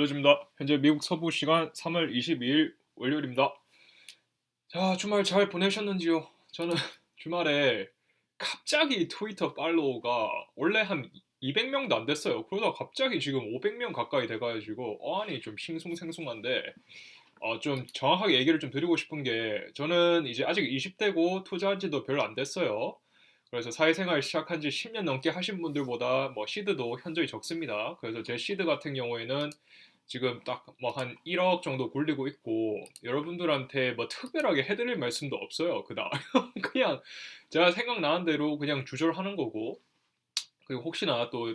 빌려줍니다. 현재 미국 서부 시간 3월 22일 월요일입니다. 자, 주말 잘 보내셨는지요? 저는 주말에 갑자기 트위터 팔로워가 원래 한 200명도 안 됐어요. 그러다 갑자기 지금 500명 가까이 돼가지고 아니 좀 싱숭생숭한데 좀 정확하게 얘기를 좀 드리고 싶은 게 저는 이제 아직 20대고 투자한 지도 별로 안 됐어요. 그래서 사회생활 시작한 지 10년 넘게 하신 분들보다 뭐 시드도 현저히 적습니다. 그래서 제 시드 같은 경우에는 지금 딱 뭐 한 1억 정도 굴리고 있고 여러분들한테 뭐 특별하게 해드릴 말씀도 없어요. 그다음 그냥 제가 생각나는 대로 그냥 주절하는 거고 그리고 혹시나 또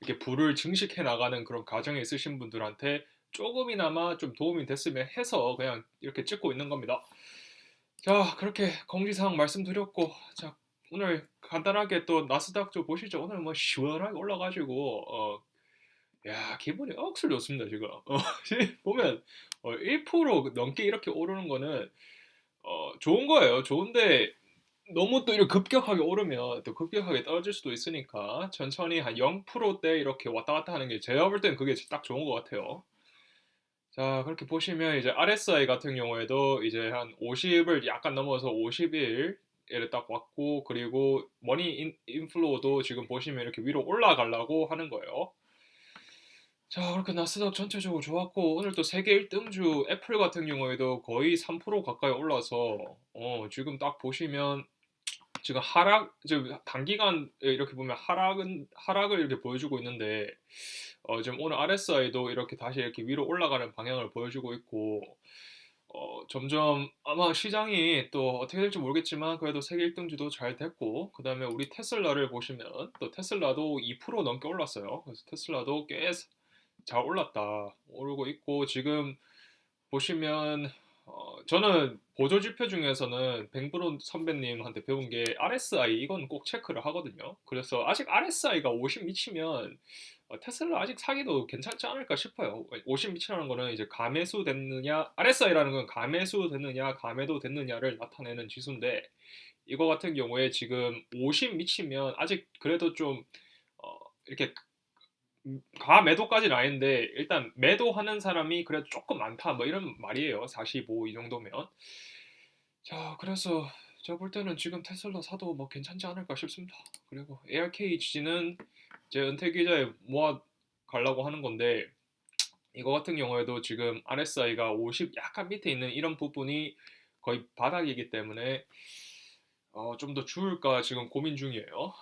이렇게 부를 증식해 나가는 그런 과정에 있으신 분들한테 조금이나마 좀 도움이 됐으면 해서 그냥 이렇게 찍고 있는 겁니다. 자, 그렇게 공지사항 말씀드렸고, 자, 오늘 간단하게 또 나스닥 좀 보시죠. 오늘 뭐 시원하게 올라가지고, 야, 기분이 억수로 좋습니다, 지금. 지금 보면, 1% 넘게 이렇게 오르는 거는, 좋은 거예요. 좋은데, 너무 또 이렇게 급격하게 오르면 또 급격하게 떨어질 수도 있으니까, 천천히 한 0%대 이렇게 왔다 갔다 하는 게 제가 볼 땐 그게 딱 좋은 것 같아요. 자, 그렇게 보시면 이제 RSI 같은 경우에도 이제 한 50을 약간 넘어서 51에 딱 왔고, 그리고 머니 인플로우도 지금 보시면 이렇게 위로 올라가려고 하는 거예요. 자, 그렇게 나스닥 전체적으로 좋았고, 오늘 또 세계 1등주 애플 같은 경우에도 거의 3% 가까이 올라서, 지금 딱 보시면 지금 지금 단기간 이렇게 보면 하락을 이렇게 보여주고 있는데, 지금 오늘 RSI도 이렇게 다시 이렇게 위로 올라가는 방향을 보여주고 있고, 점점 아마 시장이 또 어떻게 될지 모르겠지만 그래도 세계 1등주도 잘 됐고, 그 다음에 우리 테슬라를 보시면 또 테슬라도 2% 넘게 올랐어요. 그래서 테슬라도 꽤 잘 올랐다. 오르고 있고, 지금 보시면 저는 보조지표 중에서는 뱅브론 선배님한테 배운 게 RSI 이건 꼭 체크를 하거든요. 그래서 아직 RSI가 50 미치면 테슬라 아직 사기도 괜찮지 않을까 싶어요. 50 미치라는 거는 이제 가매수 됐느냐, RSI라는 건 가매수 됐느냐, 가매도 됐느냐를 나타내는 지수인데 이거 같은 경우에 지금 50 미치면 아직 그래도 좀 이렇게 가매도까지는 아닌데 일단 매도하는 사람이 그래도 조금 많다 뭐 이런 말이에요. 45 이 정도면. 자, 그래서 제가 볼 때는 지금 테슬라 사도 뭐 괜찮지 않을까 싶습니다. 그리고 ARKG는 제 은퇴 기자에 모아 가려고 하는 건데 이거 같은 경우에도 지금 RSI가 50 약간 밑에 있는 이런 부분이 거의 바닥이기 때문에 좀 더 줄까 지금 고민 중이에요.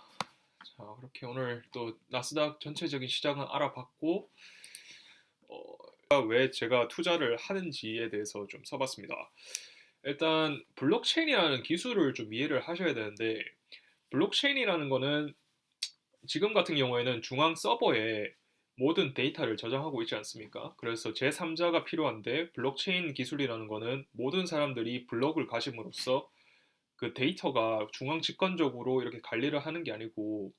자, 그렇게 오늘 또 나스닥 전체적인 시장을 알아봤고 왜 제가 투자를 하는지에 대해서 좀 써봤습니다. 일단 블록체인이라는 기술을 좀 이해를 하셔야 되는데 블록체인이라는 거는 지금 같은 경우에는 중앙 서버에 모든 데이터를 저장하고 있지 않습니까? 그래서 제3자가 필요한데 블록체인 기술이라는 거는 모든 사람들이 블록을 가짐으로써 그 데이터가 중앙 집권적으로 이렇게 관리를 하는 게 아니고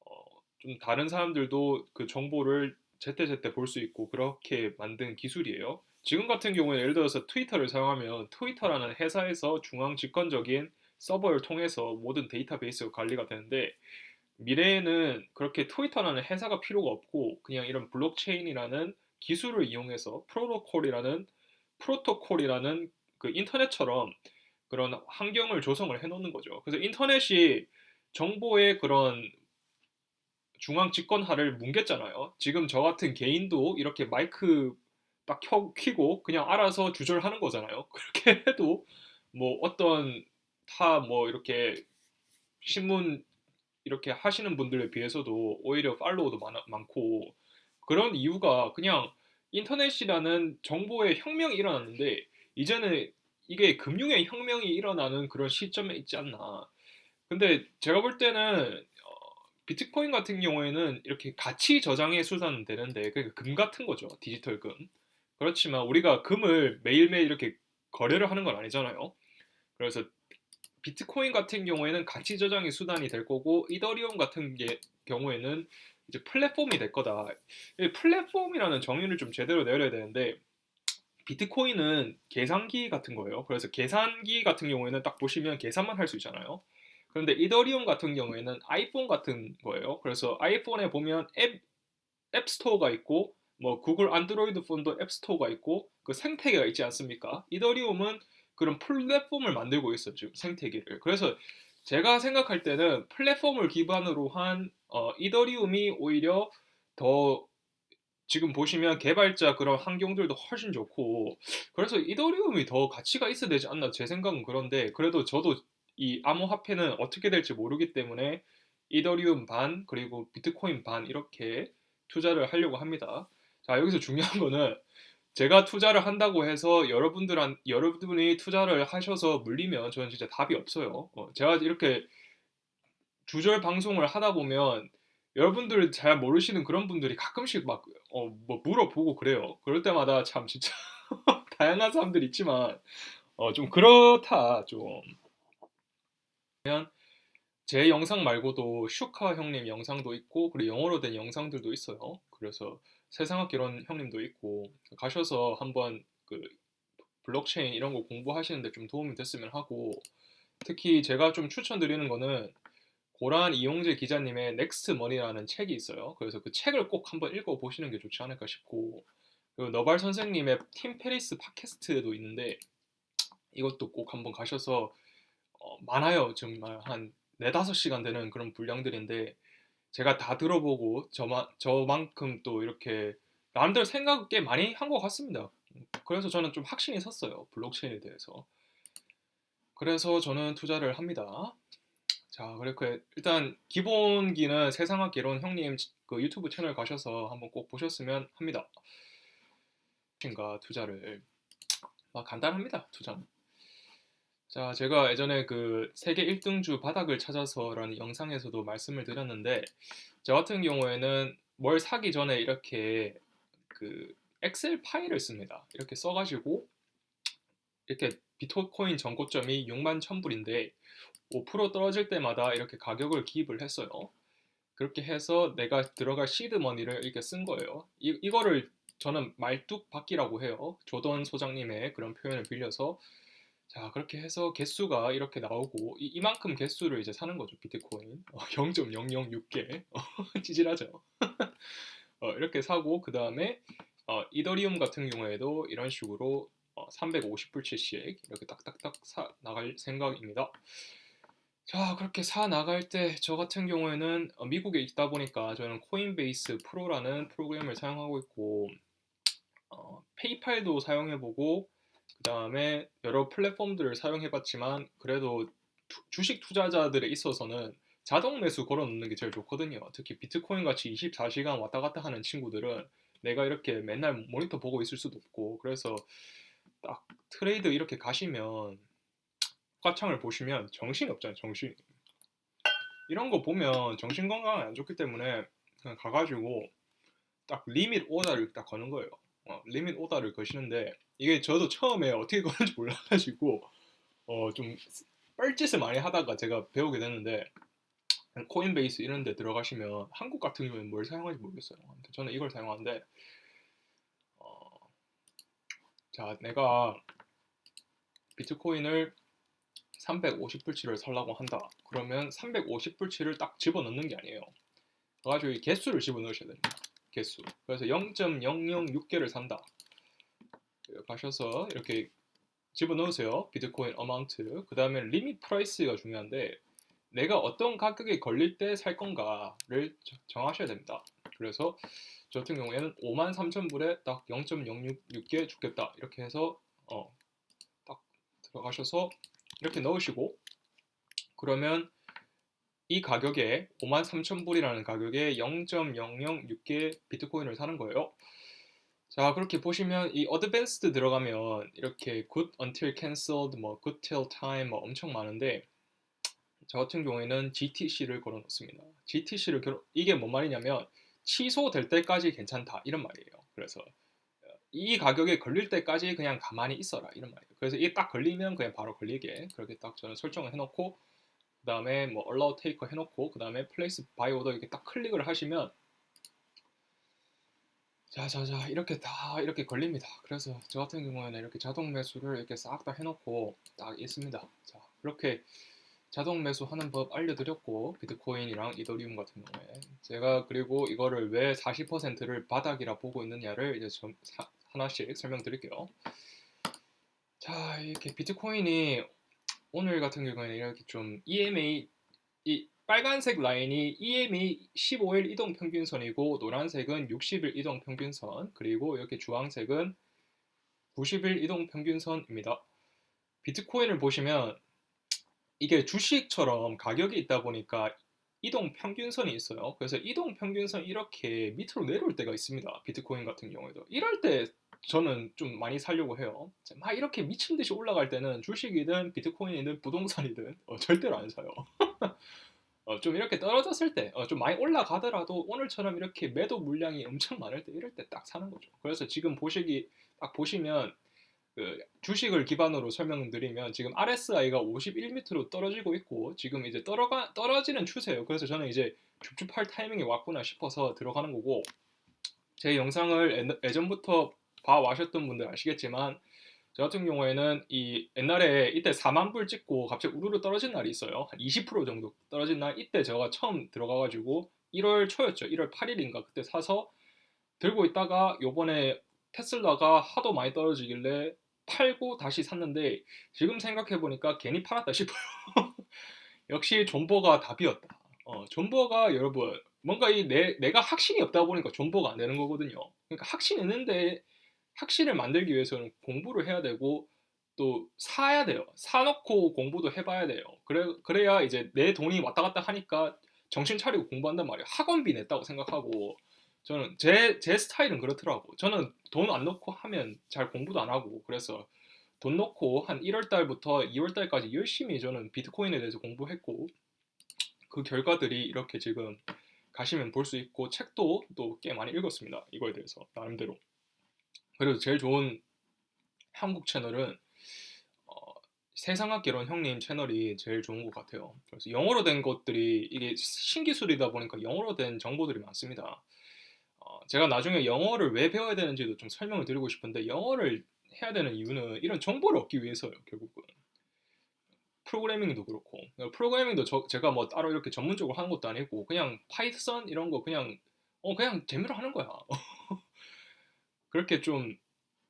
어, 좀 다른 사람들도 그 정보를 제때제때 볼 수 있고 그렇게 만든 기술이에요. 지금 같은 경우에 예를 들어서 트위터를 사용하면 트위터라는 회사에서 중앙 집권적인 서버를 통해서 모든 데이터베이스가 관리가 되는데 미래에는 그렇게 트위터라는 회사가 필요가 없고 그냥 이런 블록체인이라는 기술을 이용해서 프로토콜이라는 그 인터넷처럼 그런 환경을 조성을 해놓는 거죠. 그래서 인터넷이 정보의 그런 중앙 집권화를 뭉갰잖아요. 지금 저 같은 개인도 이렇게 마이크 딱 켜고 그냥 알아서 주절하는 거잖아요. 그렇게 해도 뭐 어떤 타 뭐 이렇게 신문 이렇게 하시는 분들에 비해서도 오히려 팔로워도 많고 그런 이유가 그냥 인터넷이라는 정보의 혁명이 일어났는데 이제는 이게 금융의 혁명이 일어나는 그런 시점에 있지 않나. 근데 제가 볼 때는 비트코인 같은 경우에는 이렇게 가치 저장의 수단은 되는데 그게 금 같은 거죠. 디지털 금. 그렇지만 우리가 금을 매일매일 이렇게 거래를 하는 건 아니잖아요. 그래서 비트코인 같은 경우에는 가치 저장의 수단이 될 거고 이더리움 같은 경우에는 이제 플랫폼이 될 거다. 이 플랫폼이라는 정의를 좀 제대로 내려야 되는데 비트코인은 계산기 같은 거예요. 그래서 계산기 같은 경우에는 딱 보시면 계산만 할 수 있잖아요. 그런데 이더리움 같은 경우에는 아이폰 같은 거예요. 그래서 아이폰에 보면 앱 스토어가 있고 뭐 구글 안드로이드 폰도 앱스토어가 있고 그 생태계가 있지 않습니까? 이더리움은 그런 플랫폼을 만들고 있어요, 지금 생태계를. 그래서 제가 생각할 때는 플랫폼을 기반으로 한 이더리움이 오히려 더 지금 보시면 개발자 그런 환경들도 훨씬 좋고 그래서 이더리움이 더 가치가 있어야 되지 않나 제 생각은 그런데 그래도 저도 이 암호화폐는 어떻게 될지 모르기 때문에 이더리움 반 그리고 비트코인 반 이렇게 투자를 하려고 합니다. 자, 여기서 중요한 거는 제가 투자를 한다고 해서 여러분이 투자를 하셔서 물리면 저는 진짜 답이 없어요. 제가 이렇게 주절 방송을 하다 보면 여러분들 잘 모르시는 그런 분들이 가끔씩 막, 뭐 물어보고 그래요. 그럴 때마다 참 진짜 다양한 사람들이 있지만, 좀 그렇다, 좀. 제 영상 말고도 슈카 형님 영상도 있고, 그리고 영어로 된 영상들도 있어요. 그래서 세상학 개론 형님도 있고, 가셔서 한번 그 블록체인 이런 거 공부하시는데 좀 도움이 됐으면 하고, 특히 제가 좀 추천드리는 거는 고란 이용재 기자님의 넥스트 머니라는 책이 있어요. 그래서 그 책을 꼭 한번 읽어보시는 게 좋지 않을까 싶고, 그리고 너발 선생님의 팀 페리스 팟캐스트도 있는데 이것도 꼭 한번 가셔서 많아요. 정말 한 4~5시간 되는 그런 분량들인데 제가 다 들어보고 저만큼 또 이렇게 남들 생각 꽤 많이 한 것 같습니다. 그래서 저는 좀 확신이 섰어요. 블록체인에 대해서. 그래서 저는 투자를 합니다. 자, 그렇게 일단 기본기는 세상학 개론 형님 그 유튜브 채널 가셔서 한번 꼭 보셨으면 합니다. 인가 투자를 간단합니다. 투자는. 자, 제가 예전에 그 세계 1등주 바닥을 찾아서라는 영상에서도 말씀을 드렸는데 저 같은 경우에는 뭘 사기 전에 이렇게 그 엑셀 파일을 씁니다. 이렇게 써가지고 이렇게 비트코인 전고점이 6만 1,000불인데 5% 떨어질 때마다 이렇게 가격을 기입을 했어요. 그렇게 해서 내가 들어갈 시드 머니를 이렇게 쓴 거예요. 이거를 저는 말뚝박기라고 해요. 조던 소장님의 그런 표현을 빌려서 자 그렇게 해서 개수가 이렇게 나오고 이만큼 개수를 이제 사는 거죠. 비트코인 0.006개 찌질하죠. 이렇게 사고 그 다음에 이더리움 같은 경우에도 이런 식으로 350불치씩 이렇게 딱딱딱 사 나갈 생각입니다. 자, 그렇게 사 나갈 때 저 같은 경우에는 미국에 있다 보니까 저는 코인베이스 프로라는 프로그램을 사용하고 있고 페이팔도 사용해보고 그 다음에 여러 플랫폼들을 사용해봤지만 그래도 주식 투자자들에 있어서는 자동 매수 걸어놓는 게 제일 좋거든요. 특히 비트코인 같이 24시간 왔다 갔다 하는 친구들은 내가 이렇게 맨날 모니터 보고 있을 수도 없고 그래서 딱 트레이드 이렇게 가시면 가창을 보시면 정신이 없잖아요. 정신. 이런 거 보면 정신 건강에 안 좋기 때문에 그냥 가가지고 딱 리밋 오더를 딱 거는 거예요. 리밋 오더를 거시는데 이게 저도 처음에 어떻게 거는지 몰라가지고 좀 뻘짓을 많이 하다가 제가 배우게 됐는데 코인베이스 이런 데 들어가시면 한국 같은 경우에는 뭘 사용하는지 모르겠어요. 아무튼 저는 이걸 사용하는데 자 내가 비트코인을 350불치를 살라고 한다. 그러면 350불치를 딱 집어넣는 게 아니에요. 그래가지고 이 개수를 집어넣으셔야 됩니다. 개수. 그래서 0.006개를 산다. 가셔서 이렇게 집어넣으세요. 비트코인 어마운트. 그 다음에 리밋 프라이스가 중요한데 내가 어떤 가격에 걸릴 때 살 건가를 정하셔야 됩니다. 그래서 저 같은 경우에는 53,000불에 딱 0.066개 주겠다. 이렇게 해서 딱 들어가셔서 이렇게 넣으시고 그러면 이 가격에 53,000불이라는 가격에 0.006개 비트코인을 사는 거예요. 자 그렇게 보시면 이 어드밴스드 들어가면 이렇게 good until cancelled, 뭐 good till time 뭐 엄청 많은데 저 같은 경우에는 GTC를 걸어 놓습니다. GTC를 이게 뭔 말이냐면 취소될 때까지 괜찮다 이런 말이에요. 그래서 이 가격에 걸릴 때까지 그냥 가만히 있어라 이런 말이에요. 그래서 이게 딱 걸리면 그냥 바로 걸리게 그렇게 딱 저는 설정을 해놓고 그 다음에 뭐 allow taker 해놓고 그 다음에 place buy order 이렇게 딱 클릭을 하시면 자자자 이렇게 다 이렇게 걸립니다. 그래서 저 같은 경우에는 이렇게 자동 매수를 이렇게 싹 다 해놓고 딱 있습니다. 자 그렇게 자동 매수하는 법 알려드렸고 비트코인이랑 이더리움 같은 경우에 제가 그리고 이거를 왜 40%를 바닥이라 보고 있느냐를 이제 좀 하나씩 설명드릴게요. 자, 이렇게 비트코인이 오늘 같은 경우에는 이렇게 좀 EMA 이 빨간색 라인이 EMA 15일 이동 평균선이고 노란색은 60일 이동 평균선 그리고 이렇게 주황색은 90일 이동 평균선입니다. 비트코인을 보시면 이게 주식처럼 가격이 있다 보니까 이동 평균선이 있어요. 그래서 이동 평균선 이렇게 밑으로 내려올 때가 있습니다. 비트코인 같은 경우에도. 이럴 때 저는 좀 많이 사려고 해요. 막 이렇게 미친 듯이 올라갈 때는 주식이든 비트코인이든 부동산이든 절대로 안 사요. 좀 이렇게 떨어졌을 때, 좀 많이 올라가더라도 오늘처럼 이렇게 매도 물량이 엄청 많을 때 이럴 때 딱 사는 거죠. 그래서 지금 딱 보시면 그 주식을 기반으로 설명드리면 지금 RSI가 51m로 떨어지고 있고 지금 이제 떨어지는 추세예요. 그래서 저는 이제 줍줍할 타이밍이 왔구나 싶어서 들어가는 거고 제 영상을 예전부터 봐와셨던 분들 아시겠지만 저 같은 경우에는 이 옛날에 이때 4만 불 찍고 갑자기 우르르 떨어진 날이 있어요. 한 20% 정도 떨어진 날 이때 제가 처음 들어가가지고 1월 초였죠. 1월 8일인가 그때 사서 들고 있다가 요번에 테슬라가 하도 많이 떨어지길래 팔고 다시 샀는데 지금 생각해보니까 괜히 팔았다 싶어요. 역시 존버가 답이었다. 존버가 여러분 뭔가 내가 확신이 없다 보니까 존버가 안 되는 거거든요. 그러니까 확신 있는데 확신을 만들기 위해서는 공부를 해야 되고 또 사야 돼요. 사놓고 공부도 해봐야 돼요. 그래야 이제 내 돈이 왔다 갔다 하니까 정신 차리고 공부한단 말이에요. 학원비 냈다고 생각하고 저는 제 스타일은 그렇더라고. 저는 돈 안 넣고 하면 잘 공부도 안 하고 그래서 돈 넣고 한 1월 달부터 2월 달까지 열심히 저는 비트코인에 대해서 공부했고 그 결과들이 이렇게 지금 가시면 볼 수 있고 책도 또 꽤 많이 읽었습니다. 이거에 대해서 나름대로. 그래서 제일 좋은 한국 채널은 세상학개론 형님 채널이 제일 좋은 것 같아요. 그래서 영어로 된 것들이 이게 신기술이다 보니까 영어로 된 정보들이 많습니다. 제가 나중에 영어를 왜 배워야 되는지도 좀 설명을 드리고 싶은데 영어를 해야 되는 이유는 이런 정보를 얻기 위해서요. 결국은 프로그래밍도 그렇고 프로그래밍도 제가 뭐 따로 이렇게 전문적으로 하는 것도 아니고 그냥 파이썬 이런 거 그냥 재미로 하는 거야. 그렇게 좀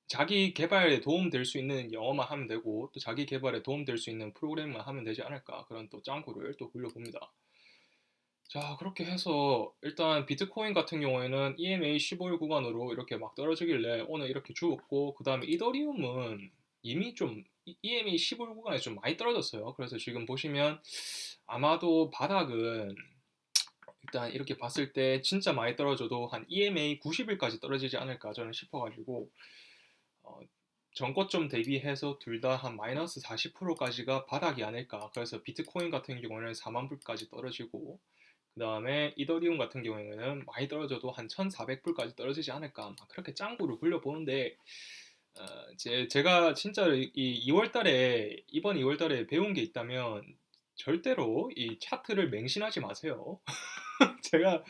자기 개발에 도움 될 수 있는 영어만 하면 되고 또 자기 개발에 도움 될 수 있는 프로그램만 하면 되지 않을까 그런 또 짱구를 또 굴려봅니다. 자, 그렇게 해서 일단 비트코인 같은 경우에는 EMA 15일 구간으로 이렇게 막 떨어지길래 오늘 이렇게 죽었고 그 다음에 이더리움은 이미 좀 EMA 15일 구간에 좀 많이 떨어졌어요. 그래서 지금 보시면 아마도 바닥은 일단 이렇게 봤을 때 진짜 많이 떨어져도 한 EMA 90일까지 떨어지지 않을까 저는 싶어가지고 어, 전고점 대비해서 둘 다 한 마이너스 40%까지가 바닥이 아닐까. 그래서 비트코인 같은 경우는 4만 불까지 떨어지고 그 다음에 이더리움 같은 경우에는 많이 떨어져도 한 1,400불까지 떨어지지 않을까. 막 그렇게 짱구를 굴려보는데 제가 진짜 이 2월 달에 이번 2월 달에 배운 게 있다면 절대로 이 차트를 맹신하지 마세요. 제가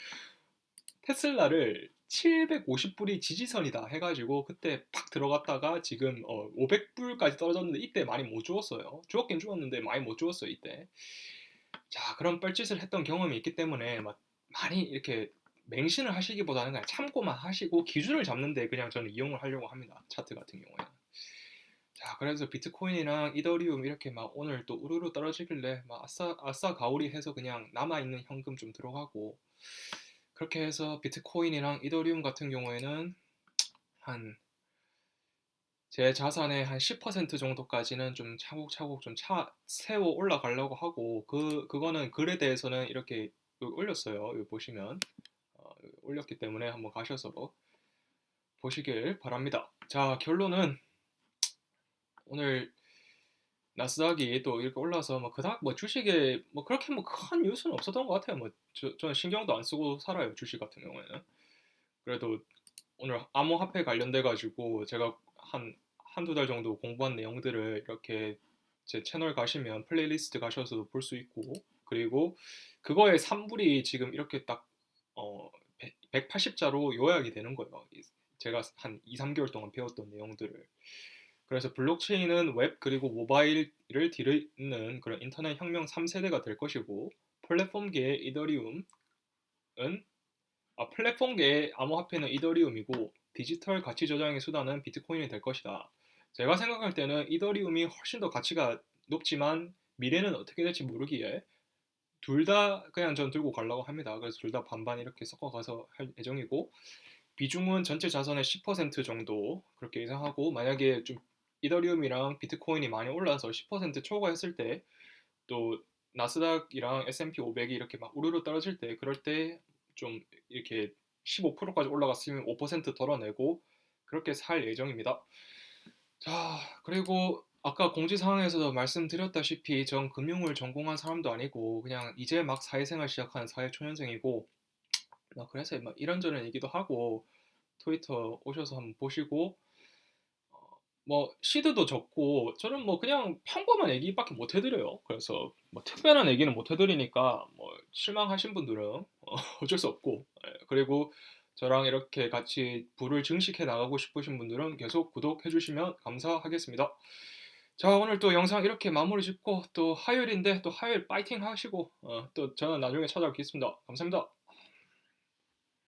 테슬라를 750불이 지지선이다 해가지고 그때 팍 들어갔다가 지금 500불까지 떨어졌는데 이때 많이 못 주웠어요. 주웠긴 주웠는데 많이 못 주웠어요 이때. 자, 그런 뻘짓을 했던 경험이 있기 때문에 막 많이 이렇게 맹신을 하시기보다는 그냥 참고만 하시고 기준을 잡는데 그냥 저는 이용을 하려고 합니다. 차트 같은 경우에는. 자, 그래서 비트코인이랑 이더리움 이렇게 막 오늘 또 우르르 떨어지길래 막 아싸 아싸 가오리 해서 그냥 남아있는 현금 좀 들어가고 그렇게 해서 비트코인이랑 이더리움 같은 경우에는 한 제 자산의 한 10% 정도까지는 좀 차곡차곡 좀 세워 올라가려고 하고 그거는 글에 대해서는 이렇게 올렸어요. 여기 보시면 올렸기 때문에 한번 가셔서 보시길 바랍니다. 자, 결론은 오늘 나스닥이 또 이렇게 올라서 뭐 그닥 뭐 주식에 뭐 그렇게 뭐 큰 뉴스는 없었던 것 같아요. 뭐 저는 신경도 안 쓰고 살아요. 주식 같은 경우에는. 그래도 오늘 암호화폐 관련돼 가지고 제가 한두 달 정도 공부한 내용들을 이렇게 제 채널 가시면 플레이리스트 가셔서 볼 수 있고 그리고 그거의 3불이 지금 이렇게 딱 180자로 요약이 되는 거예요. 제가 한 2, 3개월 동안 배웠던 내용들을. 그래서 블록체인은 웹 그리고 모바일을 뒤를 그런 인터넷 혁명 3세대가 될 것이고 플랫폼계의 이더리움은 플랫폼계의 암호화폐는 이더리움이고 디지털 가치 저장의 수단은 비트코인이 될 것이다. 제가 생각할 때는 이더리움이 훨씬 더 가치가 높지만 미래는 어떻게 될지 모르기에 둘 다 그냥 전 들고 가려고 합니다. 그래서 둘 다 반반 이렇게 섞어가서 할 예정이고 비중은 전체 자산의 10% 정도 그렇게 예상하고 만약에 좀 이더리움이랑 비트코인이 많이 올라서 10% 초과했을 때 또 나스닥이랑 S&P 500이 이렇게 막 우르르 떨어질 때 그럴 때 좀 이렇게 15%까지 올라갔으면 5% 덜어내고 그렇게 살 예정입니다. 자, 그리고 아까 공지사항에서도 말씀드렸다시피 전 금융을 전공한 사람도 아니고 그냥 이제 막 사회생활 시작하는 사회초년생이고 그래서 막 이런저런 얘기도 하고 트위터 오셔서 한번 보시고 뭐 시드도 적고 저는 뭐 그냥 평범한 얘기밖에 못 해드려요. 그래서 뭐 특별한 얘기는 못 해드리니까 뭐 실망하신 분들은 어쩔 수 없고 그리고 저랑 이렇게 같이 부를 증식해 나가고 싶으신 분들은 계속 구독해 주시면 감사하겠습니다. 자, 오늘 또 영상 이렇게 마무리 짓고 또 화요일인데 또 화요일 파이팅 하시고 또 저는 나중에 찾아뵙겠습니다. 감사합니다.